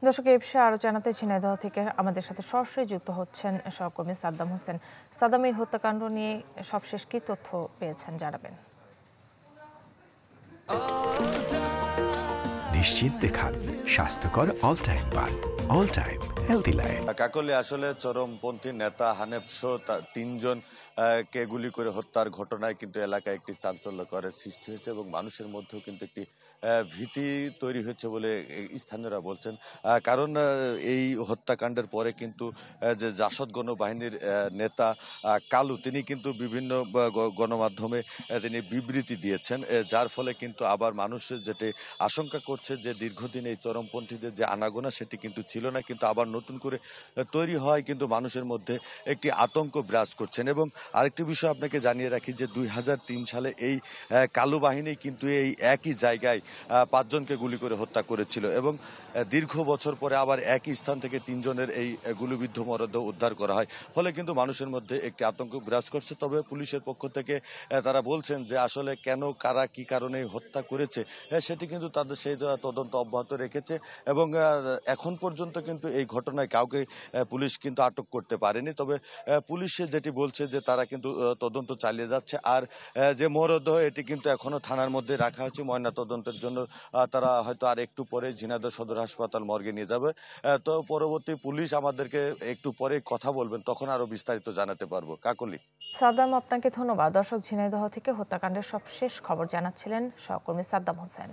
দর্শক এই বিষয়ে আরো জানাতে ঝিনাইদহ থেকে আমাদের সাথে সরাসরি যুক্ত হচ্ছেন সহকর্মী সাদ্দাম হোসেন। সাদ্দাম, এই হত্যাকাণ্ড নিয়ে সবশেষ কি তথ্য পেয়েছেন জানাবেন। নিশ্চিন্তে খান স্বাস্থ্যকর অল টাইম পান। All time healthy life. Kakoli আসলে চরমপন্থী নেতা হানেফ সহ তিনজন কে গুলি করে হত্যার ঘটনায় কিন্তু এলাকায় একটি চাঞ্চল্যকর সৃষ্টি হয়েছে এবং মানুষের মধ্যেও কিন্তু একটি ভীতি তৈরি হয়েছে বলে স্থানীয়রা বলছেন। কারণ এই হত্যাকাণ্ডের পরে কিন্তু যে জাসদ গণবাহিনীর নেতা কালু তিনি কিন্তু বিভিন্ন গণমাধ্যমে তিনি বিবৃতি দিয়েছেন, যার ফলে কিন্তু আবার মানুষের যেটি আশঙ্কা করছে যে দীর্ঘদিন এই চরমপন্থীদের যে আনাগোনা সেটি কিন্তু ছিল না, কিন্তু আবার নতুন করে তৈরি হয় কিন্তু মানুষের মধ্যে একটি আতঙ্ক বিরাজ করছেন। এবং আরেকটি বিষয় আপনাকে জানিয়ে রাখি যে 2003 সালে এই কালো বাহিনী কিন্তু এই একই জায়গায় 5 জনকে গুলি করে হত্যা করেছিল এবং দীর্ঘ বছর পরে আবার একই স্থান থেকে 3 জনের এই গুলিবিদ্ধ মরদেহ উদ্ধার করা হয়। ফলে কিন্তু মানুষের মধ্যে একটি আতঙ্ক বিরাজ করছে। তবে পুলিশের পক্ষ থেকে তারা বলছেন যে আসলে কেন কারা কি কারণে হত্যা করেছে সেটি কিন্তু তাদের সেই তদন্ত অব্যাহত রেখেছে এবং এখন পর্যন্ত কিন্তু এই ঘটনায় কাউকে পুলিশ কিন্তু আটক করতে পারেনি। তবে পুলিশ যেটি বলছে যে তারা কিন্তু তদন্ত চালিয়ে যাচ্ছে, আর যে মরদেহ এটি কিন্তু এখনো থানার মধ্যে রাখা হয়েছে ময়না তদন্তের জন্য। তারা হয়তো আর একটু পরে ঝিনাইদহ সদর হাসপাতাল মর্গে নিয়ে যাবে। তো পরবর্তী পুলিশ আমাদেরকে একটু পরে কথা বলবেন, তখন আরো বিস্তারিত জানাতে পারবো। কাকলি। সাদ্দাম, আপনাকে ধন্যবাদ। দর্শক, ঝিনাইদহ থেকে হত্যাকাণ্ডের সবশেষ খবর জানাচ্ছিলেন সহকর্মী সাদ্দাম হোসেন।